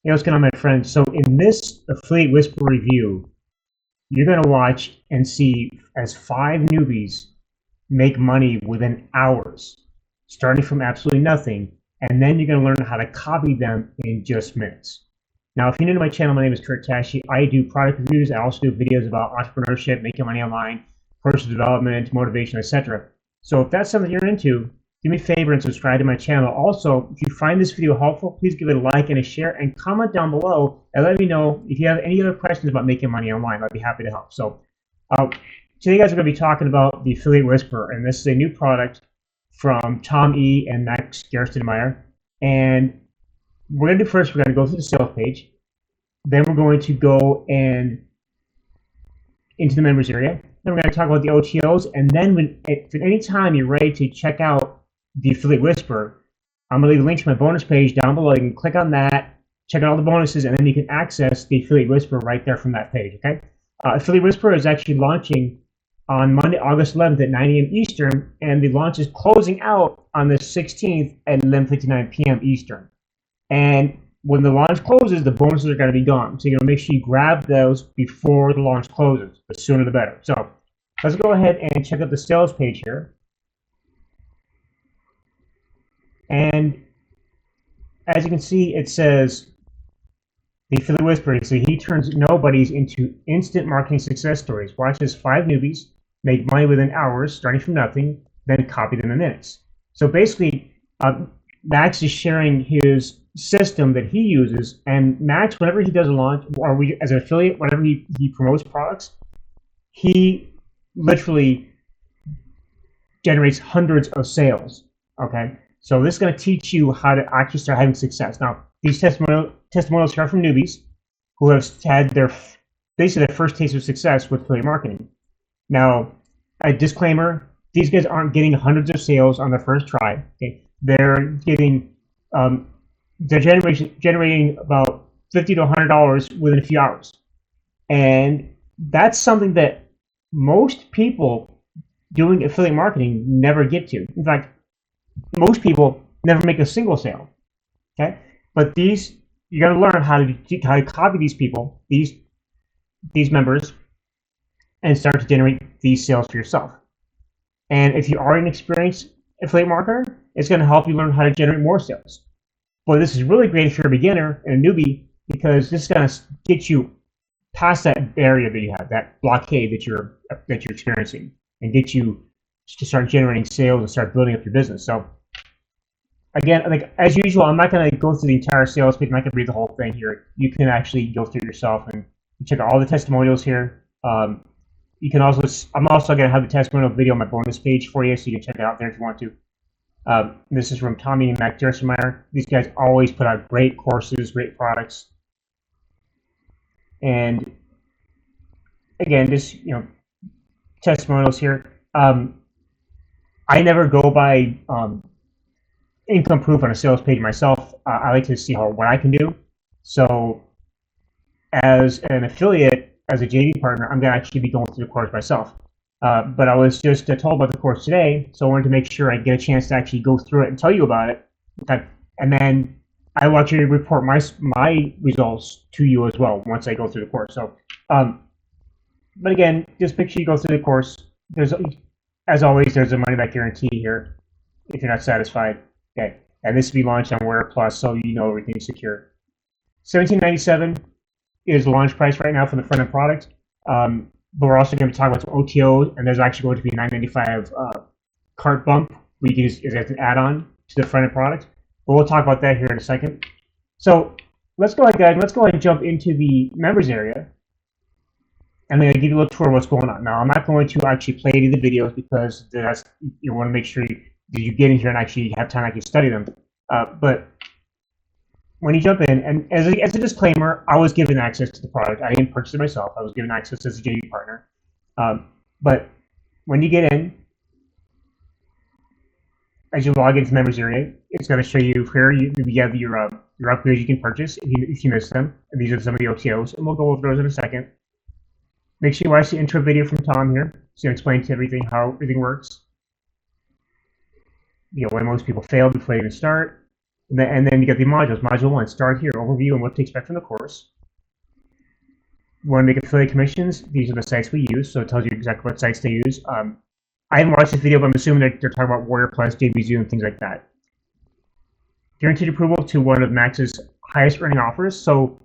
Hey, what's going on, my friends? So in this Affiliate Whisper review, you're going to watch and see as 5 newbies make money within hours, starting from absolutely nothing, and then you're going to learn how to copy them in just minutes. Now, if you're new to my channel, my name is Kurt Tashi. I do product reviews. I also do videos about entrepreneurship, making money online, personal development, motivation, etc. So if that's something you're into, do me a favor and subscribe to my channel. Also, if you find this video helpful, please give it a like and a share and comment down below and let me know if you have any other questions about making money online. I'd be happy to help. So today, guys, we're going to be talking about the Affiliate Whisperer, and this is a new product from Tom E. and Max Gerstenmaier. And we're going to do first, we're going to go through the sales page. Then we're going to go and into the members area. Then we're going to talk about the OTOs. And then if at any time you're ready to check out the Affiliate Whisperer, I'm going to leave a link to my bonus page down below. You can click on that, check out all the bonuses, and then you can access the Affiliate Whisperer right there from that page, okay? Affiliate Whisperer is actually launching on Monday, August 11th at 9 a.m. Eastern, and the launch is closing out on the 16th at 11:59 p.m. Eastern. And when the launch closes, the bonuses are going to be gone. So you're going to make sure you grab those before the launch closes. The sooner the better. So let's go ahead and check out the sales page here. And as you can see, it says the Affiliate Whisperer. So he turns nobodies into instant marketing success stories. Watches 5 newbies make money within hours, starting from nothing, then copy them in minutes. So basically, Max is sharing his system that he uses, and Max, whenever he does a launch, or we as an affiliate, whenever he promotes products, he literally generates hundreds of sales. Okay, so this is going to teach you how to actually start having success. Now, these testimonials are from newbies who have had basically their first taste of success with affiliate marketing. Now, a disclaimer: these guys aren't getting hundreds of sales on their first try. Okay, they're getting they're generating about $50 to $100 within a few hours, and that's something that most people doing affiliate marketing never get to. In fact, most people never make a single sale. Okay, but these, you got to learn how to copy these people, these members, and start to generate these sales for yourself. And if you are an experienced affiliate marketer, it's going to help you learn how to generate more sales. But this is really great if you're a beginner and a newbie, because this is going to get you past that barrier that you have, that blockade that you're experiencing, and get you to start generating sales and start building up your business. So again, like as usual, I'm not going to go through the entire sales page. I'm not going to read the whole thing here. You can actually go through it yourself and check out all the testimonials here. You can also, I'm also going to have the testimonial video on my bonus page for you, so you can check it out there if you want to. This is from Tommy and Max Gerstenmaier. These guys always put out great courses, great products. And again, just, testimonials here. I never go by income proof on a sales page myself. I like to see what I can do. So as an affiliate, as a JV partner, I'm going to actually be going through the course myself. But I was just told about the course today, so I wanted to make sure I get a chance to actually go through it and tell you about it. Okay. And then I will actually report my results to you as well once I go through the course. So, but again, just make sure you go through the course. As always, there's a money-back guarantee here if you're not satisfied. Okay. And this will be launched on Wear Plus, so you know everything's secure. $17.97 is the launch price right now for the front-end product. But we're also going to be talking about some OTOs, and there's actually going to be a $9.95 cart bump we can use as an add-on to the front-end product. But we'll talk about that here in a second. So let's go ahead, guys. Let's go ahead and jump into the members area, and then I'll give you a little tour of what's going on. Now, I'm not going to actually play any of the videos because you want to make sure you get in here and actually have time to actually study them. But when you jump in, and as a disclaimer, I was given access to the product. I didn't purchase it myself. I was given access as a JV partner. But when you get in, as you log into the members area, it's going to show you here. You have your upgrades you can purchase if you miss them. And these are some of the OTOs, and we'll go over those in a second. Make sure you watch the intro video from Tom here, so he explains everything, how everything works. Why most people fail before they even start. And then you get the modules. Module 1, start here, overview and what to expect from the course. Want to make affiliate commissions? These are the sites we use, so it tells you exactly what sites they use. I haven't watched this video, but I'm assuming they're talking about Warrior Plus, JVZoo, and things like that. Guaranteed approval to one of Max's highest earning offers. So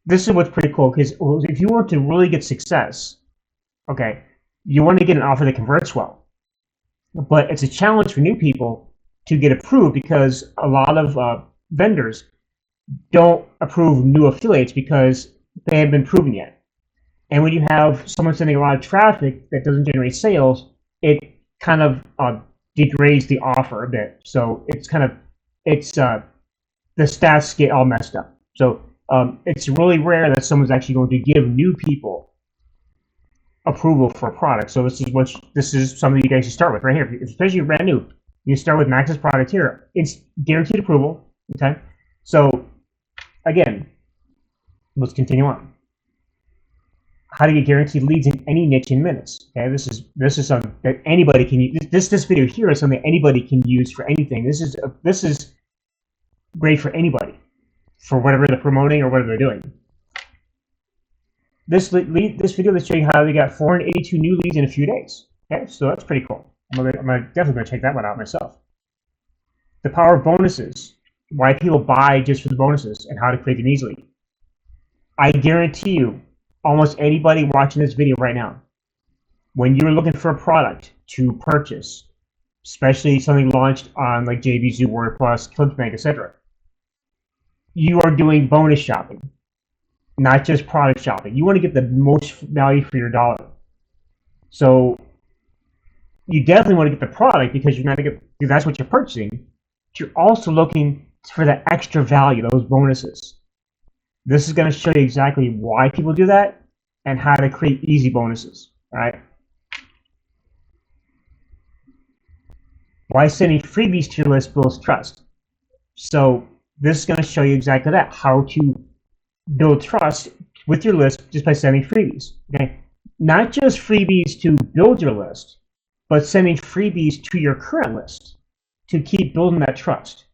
this is what's pretty cool, because if you want to really get success, okay, you want to get an offer that converts well. But it's a challenge for new people to get approved because a lot of vendors don't approve new affiliates because they haven't been proven yet. And when you have someone sending a lot of traffic that doesn't generate sales, it kind of degrades the offer a bit. So it's kind of, the stats get all messed up. So it's really rare that someone's actually going to give new people approval for a product. So this is something you guys should start with right here. Especially if you're brand new, you start with Max's product here. It's guaranteed approval. Okay. So again, let's continue on. How to get guaranteed leads in any niche in minutes. Okay, this is something that anybody can use. This video here is something anybody can use for anything. This is great for anybody, for whatever they're promoting or whatever they're doing. This video is showing how they got 482 new leads in a few days. Okay, so that's pretty cool. I'm definitely gonna check that one out myself. The power of bonuses. Why people buy just for the bonuses and how to create them easily. I guarantee you, almost anybody watching this video right now, when you're looking for a product to purchase, especially something launched on like JVZoo, Warrior Plus, ClickBank, etc., you are doing bonus shopping, not just product shopping. You want to get the most value for your dollar. So you definitely want to get the product because that's what you're purchasing. But you're also looking for the extra value, those bonuses. This is going to show you exactly why people do that and how to create easy bonuses. All right. Why sending freebies to your list builds trust. So this is going to show you exactly that, how to build trust with your list just by sending freebies. Okay, not just freebies to build your list, but sending freebies to your current list to keep building that trust.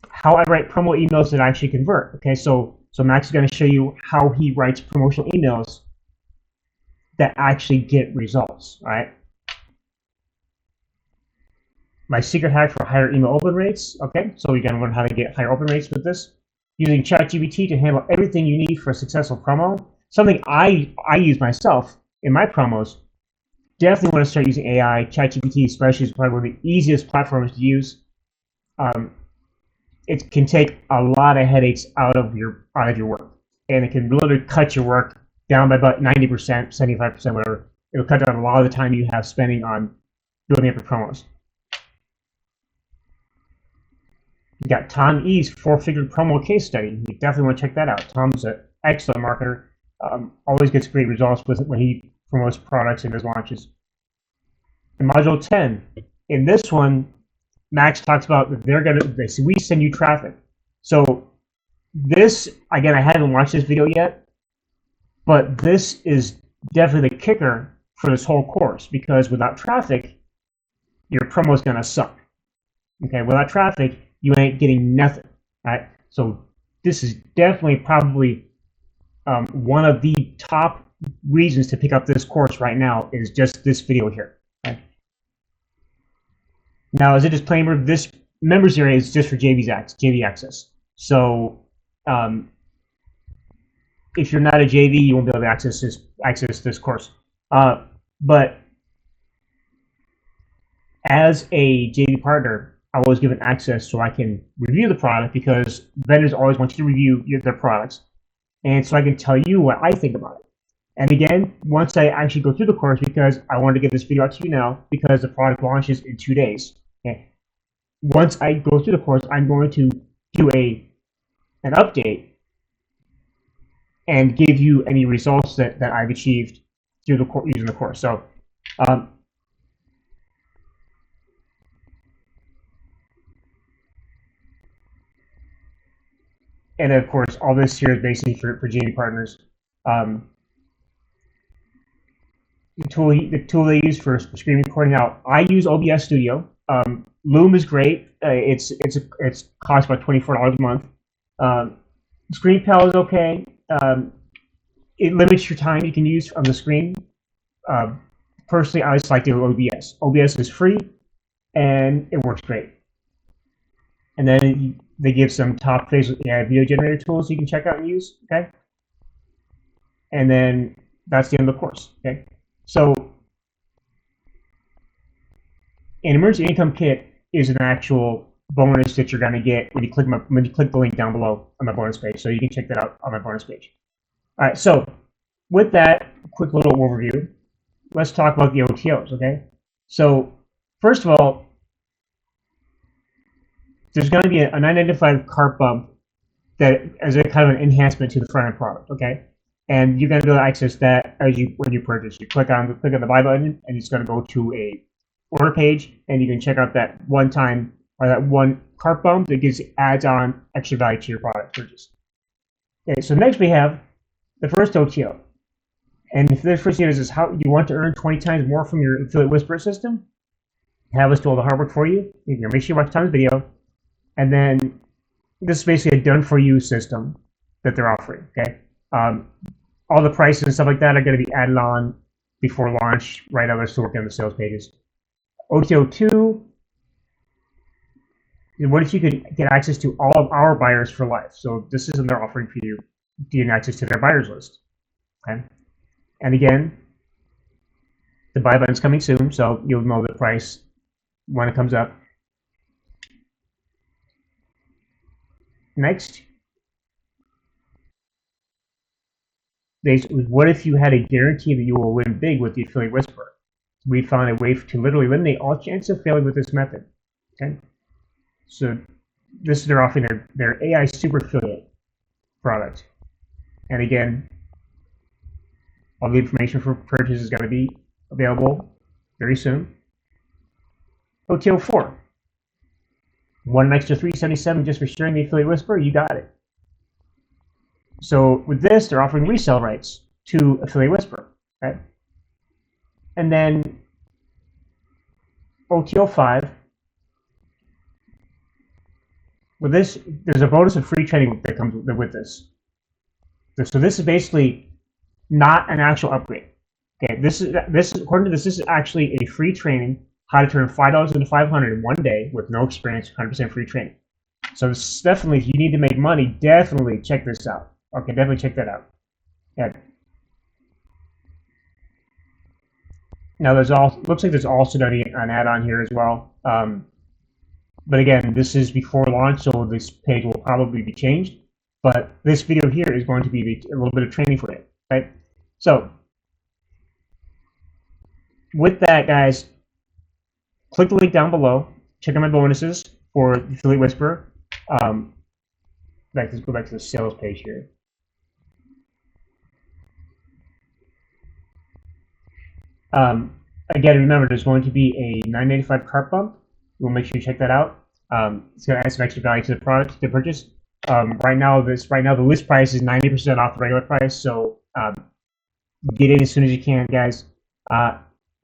How I write promo emails that actually convert. Okay, so Max is going to show you how he writes promotional emails that actually get results. All right. My secret hack for higher email open rates. Okay, so you're going to learn how to get higher open rates with this. Using ChatGPT to handle everything you need for a successful promo. Something I use myself in my promos. Definitely want to start using AI. ChatGPT especially is probably one of the easiest platforms to use. It can take a lot of headaches out of your work, and it can literally cut your work down by about 90%, 75%, whatever. It'll cut down a lot of the time you have spending on building up your promos. You got Tom E's 4-figure promo case study. You definitely want to check that out. Tom's an excellent marketer. Always gets great results with when he promotes products in his launches. In Module 10, in this one, Max talks about that we send you traffic. So this, again, I haven't watched this video yet, but this is definitely the kicker for this whole course, because without traffic, your promo is going to suck. Okay, without traffic, you ain't getting nothing. Right? So this is definitely probably one of the top reasons to pick up this course right now is just this video here. Okay? Now, as a disclaimer, this members area is just for JV access. So if you're not a JV, you won't be able to access this course. But as a JV partner, I was given access so I can review the product, because vendors always want you to review their products, and so I can tell you what I think about it. And again, once I actually go through the course, because I wanted to get this video out to you now, because the product launches in 2 days. Okay. Once I go through the course, I'm going to do an update and give you any results that I've achieved through the using the course. So. And of course, all this here is basically for JV partners. The tool they use for screen recording. Now, I use OBS Studio. Loom is great. It's costs about $24 a month. Um, ScreenPal is okay. It limits your time you can use on the screen. Uh, Personally, I just like to do OBS. OBS is free and it works great. And then they give some top video generator tools you can check out and use. Okay, and then that's the end of the course. Okay, so an emergency income kit is an actual bonus that you're going to get when you click the link down below on my bonus page. So you can check that out on my bonus page. All right, so with that quick little overview, let's talk about the OTOs. Okay, so first of all, there's going to be a $9.95 cart bump that as a kind of an enhancement to the front end product. Okay, and you're going to be able to access that when you purchase. You click on the buy button, and it's going to go to a order page, and you can check out that one cart bump that adds on extra value to your product purchase. Okay, so next we have the first OTO. And if this first OTO is how you want to earn 20 times more from your affiliate whisperer system, have us do all the hard work for you. You can make sure you watch Tom's video. And then this is basically a done-for-you system that they're offering. Okay, all the prices and stuff like that are going to be added on before launch. Right now, they're still working on the sales pages. OTO 2. What if you could get access to all of our buyers for life? So this is what they're offering for you, getting access to their buyers list. Okay, and again, the buy button's coming soon, so you'll know the price when it comes up. Next, what if you had a guarantee that you will win big with the affiliate whisperer? We found a way to literally eliminate all chance of failing with this method. Okay, so they're offering their AI super affiliate product, and again, all the information for purchase is going to be available very soon. OTO 4. Want an extra $377 just for sharing the affiliate whisperer? You got it. So with this, they're offering resale rights to affiliate whisperer. Okay? And then OTO 5. With this, there's a bonus of free training that comes with this. So this is basically not an actual upgrade. Okay, this is according to this is actually a free training, how to turn $5 into $500 in 1 day with no experience, 100% free training. So this definitely, if you need to make money, definitely check this out. Okay, definitely check that out. Yeah. Now looks like there's also going to be an add-on here as well. But again, this is before launch, so this page will probably be changed. But this video here is going to be a little bit of training for it, right? So with that, guys, click the link down below. Check out my bonuses for the affiliate whisperer. Let's go back to the sales page here. Again, remember, there's going to be a $9.95 cart bump. We'll make sure you check that out. It's going to add some extra value to the product to purchase. Right now, the list price is 90% off the regular price. So get in as soon as you can, guys.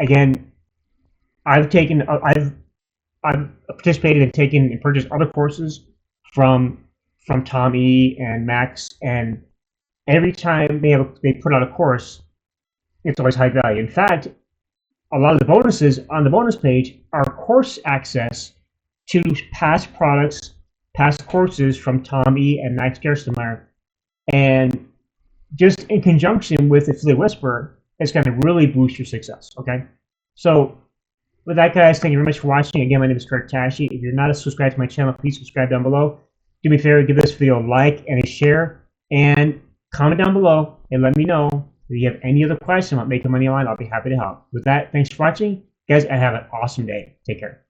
Again, I've participated and taken and purchased other courses from Tom E and Max, and every time they put out a course, it's always high value. In fact, a lot of the bonuses on the bonus page are course access to past products, past courses from Tom E and Max Gerstenmaier, and just in conjunction with Affiliate Whisperer, it's going to really boost your success. Okay, so with that, guys, thank you very much for watching. Again, my name is Kirk Tashi. If you're not subscribed to my channel, please subscribe down below. Do me a favor, give this video a like and a share, and comment down below and let me know if you have any other questions about making money online. I'll be happy to help. With that, thanks for watching, guys, and have an awesome day. Take care.